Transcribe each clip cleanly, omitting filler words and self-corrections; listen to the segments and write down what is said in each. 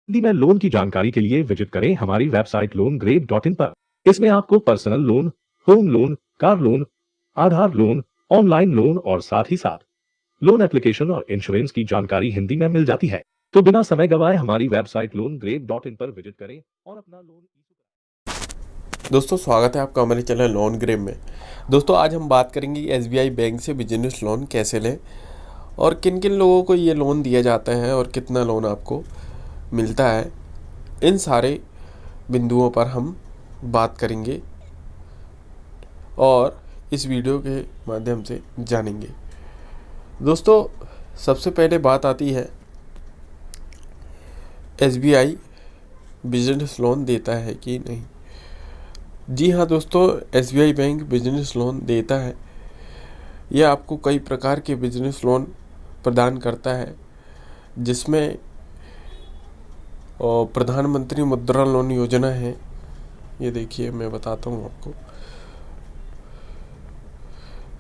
हिंदी में लोन की जानकारी के लिए विजिट करें हमारी वेबसाइट loangrave.in पर। इसमें आपको personal loan, home loan, car loan, Aadhaar loan, online loan और साथ ही साथ लोन एप्लीकेशन और इंश्योरेंस की जानकारी हिंदी में मिल जाती है। तो बिना समय गवाए हमारी वेबसाइट loangrave.in पर विजिट करें और अपना लोन। दोस्तों स्वागत है आपका हमारे चैनल लोन ग्रेव में। दोस्तों आज हम बात करेंगे एसबीआई बैंक से बिजनेस लोन कैसे लें और किन किन लोगों को ये लोन दिया जाता है और कितना लोन आपको मिलता है। इन सारे बिंदुओं पर हम बात करेंगे और इस वीडियो के माध्यम से जानेंगे। दोस्तों सबसे पहले बात आती है एसबीआई बिजनेस लोन देता है कि नहीं। जी हाँ दोस्तों, एसबीआई बैंक बिजनेस लोन देता है। यह आपको कई प्रकार के बिजनेस लोन प्रदान करता है, जिसमें प्रधानमंत्री मुद्रा लोन योजना है। ये देखिए मैं बताता हूँ आपको।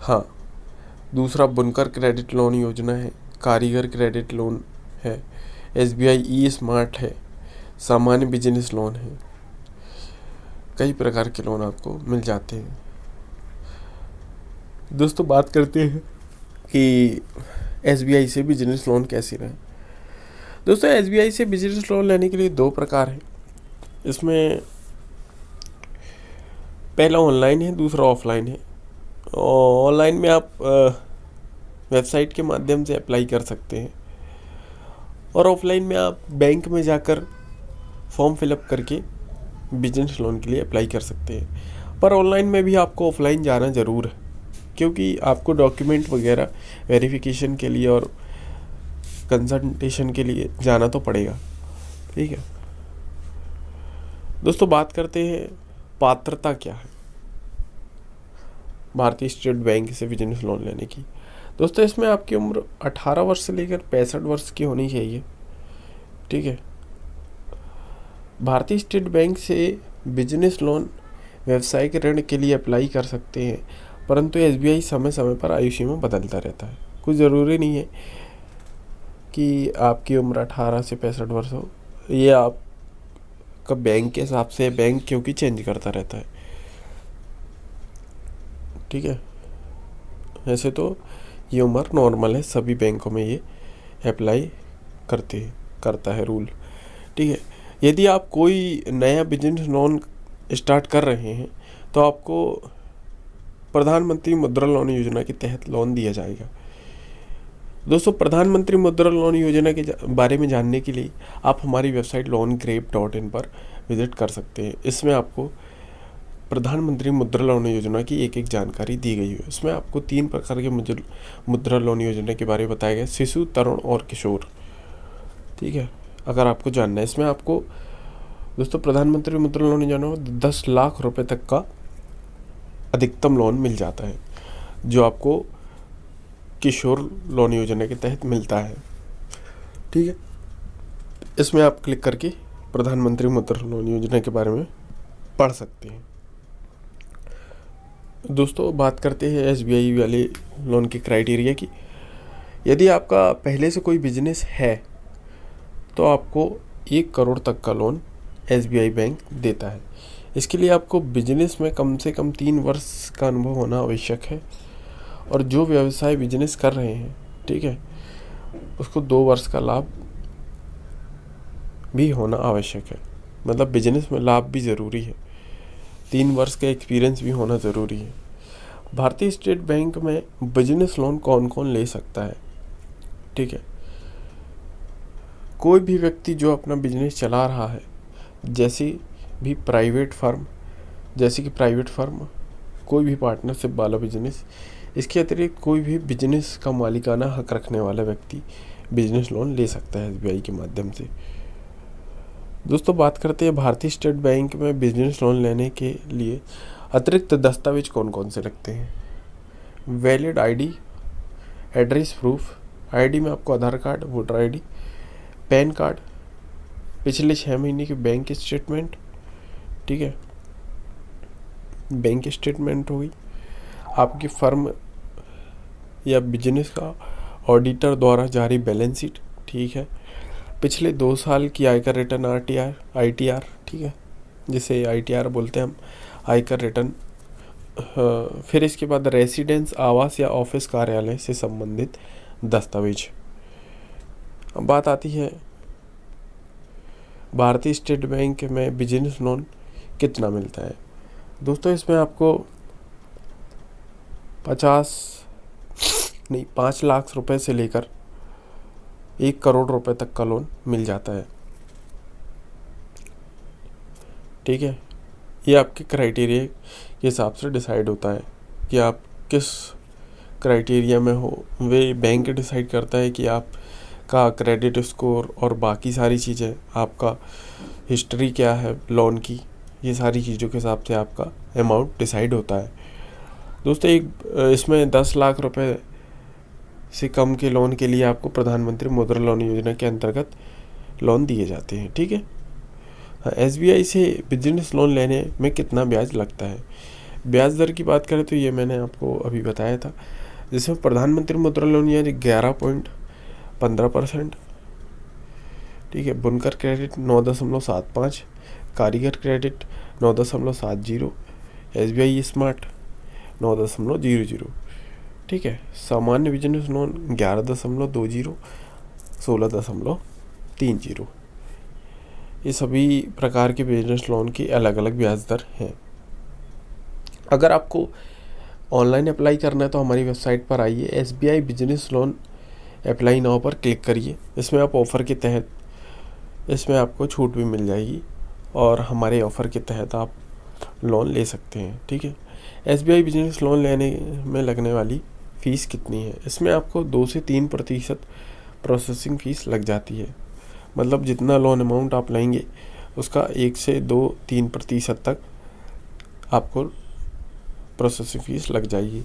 हाँ, दूसरा बुनकर क्रेडिट लोन योजना है, कारीगर क्रेडिट लोन है, एसबीआई ई स्मार्ट है, सामान्य बिजनेस लोन है। कई प्रकार के लोन आपको मिल जाते हैं। दोस्तों बात करते हैं कि एसबीआई से बिजनेस लोन कैसे लें। दोस्तों एसबीआई से बिजनेस लोन लेने के लिए दो प्रकार है। इसमें पहला ऑनलाइन है, दूसरा ऑफलाइन है। ऑनलाइन में आप वेबसाइट के माध्यम से अप्लाई कर सकते हैं और ऑफलाइन में आप बैंक में जाकर फॉर्म फिलअप करके बिजनेस लोन के लिए अप्लाई कर सकते हैं। पर ऑनलाइन में भी आपको ऑफलाइन जाना ज़रूर है, क्योंकि आपको डॉक्यूमेंट वगैरह वेरिफिकेशन के लिए और कंसल्टेशन के लिए जाना तो पड़ेगा। ठीक है दोस्तों, बात करते हैं पात्रता क्या है भारतीय स्टेट बैंक से बिजनेस लोन लेने की। दोस्तों इसमें आपकी उम्र 18 वर्ष से लेकर 65 वर्ष की होनी चाहिए। ठीक है, भारतीय स्टेट बैंक से बिजनेस लोन व्यवसायिक ऋण के लिए अप्लाई कर सकते हैं, परंतु एसबीआई समय समय पर आयु सीमा बदलता रहता है। कुछ ज़रूरी नहीं है कि आपकी उम्र 18 से 65 वर्ष हो। ये आपका बैंक के हिसाब से बैंक क्योंकि चेंज करता रहता है। ठीक है, वैसे तो ये उम्र नॉर्मल है, सभी बैंकों में ये अप्लाई करता है रूल। ठीक है, यदि आप कोई नया बिजनेस लोन स्टार्ट कर रहे हैं तो आपको प्रधानमंत्री मुद्रा लोन योजना के तहत लोन दिया जाएगा। दोस्तों प्रधानमंत्री मुद्रा लोन योजना के बारे में जानने के लिए आप हमारी वेबसाइट loangrave.in पर विजिट कर सकते हैं। इसमें आपको प्रधानमंत्री मुद्रा लोन योजना की एक एक जानकारी दी गई है। इसमें आपको 3 प्रकार के मुद्रा लोन योजना के बारे में बताया गया, शिशु, तरुण और किशोर। ठीक है, अगर आपको जानना है, इसमें आपको दोस्तों प्रधानमंत्री मुद्रा लोन योजना में 10 लाख रुपए तक का अधिकतम लोन मिल जाता है, जो आपको किशोर लोन योजना के तहत मिलता है। ठीक है, इसमें आप क्लिक करके प्रधानमंत्री मुद्रा लोन योजना के बारे में पढ़ सकते हैं। दोस्तों बात करते हैं एसबीआई वाले लोन के क्राइटेरिया की। यदि आपका पहले से कोई बिजनेस है तो आपको 1 करोड़ तक का लोन एसबीआई बैंक देता है। इसके लिए आपको बिजनेस में कम से कम 3 वर्ष का अनुभव होना आवश्यक है, और जो व्यवसाय बिजनेस कर रहे हैं, ठीक है, उसको 2 वर्ष का लाभ भी होना आवश्यक है। मतलब बिजनेस में लाभ भी ज़रूरी है, 3 वर्ष का एक्सपीरियंस भी होना ज़रूरी है। भारतीय स्टेट बैंक में बिजनेस लोन कौन कौन ले सकता है? ठीक है, कोई भी व्यक्ति जो अपना बिजनेस चला रहा है, जैसे कि प्राइवेट फर्म, कोई भी पार्टनरशिप वाला बिजनेस, इसके अतिरिक्त कोई भी बिजनेस का मालिकाना हक रखने वाला व्यक्ति बिजनेस लोन ले सकता है एसबीआई के माध्यम से। दोस्तों बात करते हैं भारतीय स्टेट बैंक में बिजनेस लोन लेने के लिए अतिरिक्त दस्तावेज कौन कौन से लगते हैं। Valid ID, address proof. ID में आपको Aadhaar card, voter ID, PAN card, पिछले 6 महीने की बैंक स्टेटमेंट। ठीक है, बैंक स्टेटमेंट हो गई, आपकी फर्म या बिजनेस का ऑडिटर द्वारा जारी बैलेंस शीट। ठीक है, पिछले 2 साल की आयकर रिटर्न ITR, ठीक है, जिसे ITR बोलते हैं हम, आयकर रिटर्न। फिर इसके बाद रेसिडेंस, आवास या ऑफिस कार्यालय से संबंधित दस्तावेज। अब बात आती है भारतीय स्टेट बैंक में बिजनेस लोन कितना मिलता है। दोस्तों इसमें आपको 5 लाख रुपए से लेकर 1 करोड़ रुपए तक का लोन मिल जाता है, ठीक है। ये आपके क्राइटेरिया के हिसाब से डिसाइड होता है कि आप किस क्राइटेरिया में हो। वे बैंक डिसाइड करता है कि आपका क्रेडिट स्कोर और बाकी सारी चीज़ें, आपका हिस्ट्री क्या है लोन की, ये सारी चीज़ों के हिसाब से आपका अमाउंट डिसाइड होता है। दोस्तों इसमें 10 लाख रुपए से कम के लोन के लिए आपको प्रधानमंत्री मुद्रा लोन योजना के अंतर्गत लोन दिए जाते हैं, ठीक है। SBI से बिजनेस लोन लेने में कितना ब्याज लगता है। ब्याज दर की बात करें तो ये मैंने आपको अभी बताया था, जिसमें प्रधानमंत्री मुद्रा लोन यानी 11.15%, ठीक है। बुनकर क्रेडिट 9.75, कारीगर क्रेडिट 9.70, SBI स्मार्ट 9.00, ठीक है। सामान्य बिजनेस लोन 11.20, 16.30। ये सभी प्रकार के बिजनेस लोन की अलग अलग ब्याज दर हैं। अगर आपको ऑनलाइन अप्लाई करना है तो हमारी वेबसाइट पर आइए, SBI business loan apply now पर क्लिक करिए। इसमें आप ऑफ़र के तहत, इसमें आपको छूट भी मिल जाएगी और हमारे ऑफ़र के तहत आप लोन ले सकते हैं, ठीक है। SBI बिजनेस लोन लेने में लगने वाली फ़ीस कितनी है। इसमें आपको 2 से 3% प्रोसेसिंग फ़ीस लग जाती है। मतलब जितना लोन अमाउंट आप लेंगे उसका 1 से 2-3% तक आपको प्रोसेसिंग फ़ीस लग जाएगी,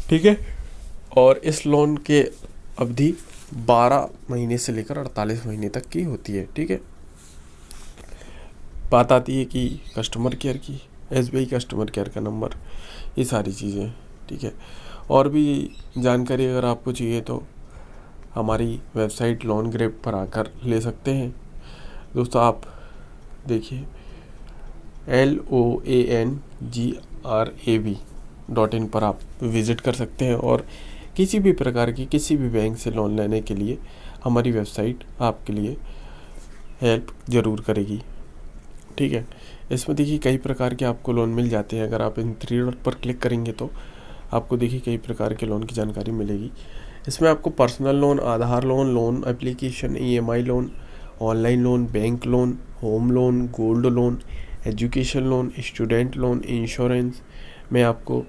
ठीक है। और इस लोन के अवधि 12 महीने से लेकर 48 महीने तक की होती है, ठीक है। बात आती है कि कस्टमर केयर की, SBI कस्टमर केयर का नंबर, ये सारी चीज़ें, ठीक है। और भी जानकारी अगर आपको चाहिए तो हमारी वेबसाइट लोनग्रेब पर आकर ले सकते हैं। दोस्तों आप देखिए LOANGRAB.in पर आप विज़िट कर सकते हैं और किसी भी प्रकार की किसी भी बैंक से लोन लेने के लिए हमारी वेबसाइट आपके लिए हेल्प ज़रूर करेगी, ठीक है। इसमें देखिए कई प्रकार के आपको लोन मिल जाते हैं। अगर आप इन 3 डॉट पर क्लिक करेंगे तो आपको देखिए कई प्रकार के लोन की जानकारी मिलेगी। इसमें आपको personal loan, Aadhaar loan, loan application, EMI loan, online loan, bank loan, home loan, gold loan, education loan, student loan, insurance में आपको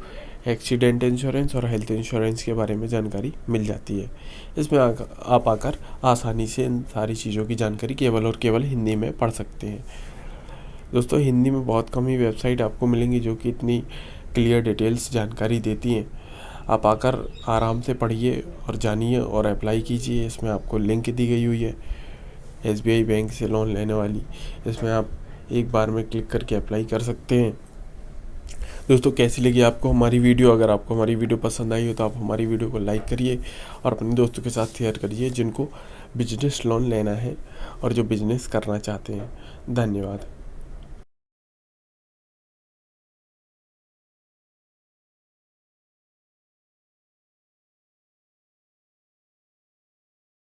एक्सीडेंट इंश्योरेंस और हेल्थ इंश्योरेंस के बारे में जानकारी मिल जाती है। इसमें आप आकर आसानी से इन सारी चीज़ों की जानकारी केवल और केवल हिंदी में पढ़ सकते हैं। दोस्तों हिंदी में बहुत कम ही वेबसाइट आपको मिलेंगी जो कि इतनी क्लियर डिटेल्स जानकारी देती हैं। आप आकर आराम से पढ़िए और जानिए और अप्लाई कीजिए। इसमें आपको लिंक दी गई हुई है SBI बैंक से लोन लेने वाली, इसमें आप एक बार में क्लिक करके अप्लाई कर सकते हैं। दोस्तों कैसी लगी आपको हमारी वीडियो। अगर आपको हमारी वीडियो पसंद आई हो तो आप हमारी वीडियो को लाइक करिए और अपने दोस्तों के साथ शेयर करिए जिनको बिजनेस लोन लेना है और जो बिजनेस करना चाहते हैं। धन्यवाद।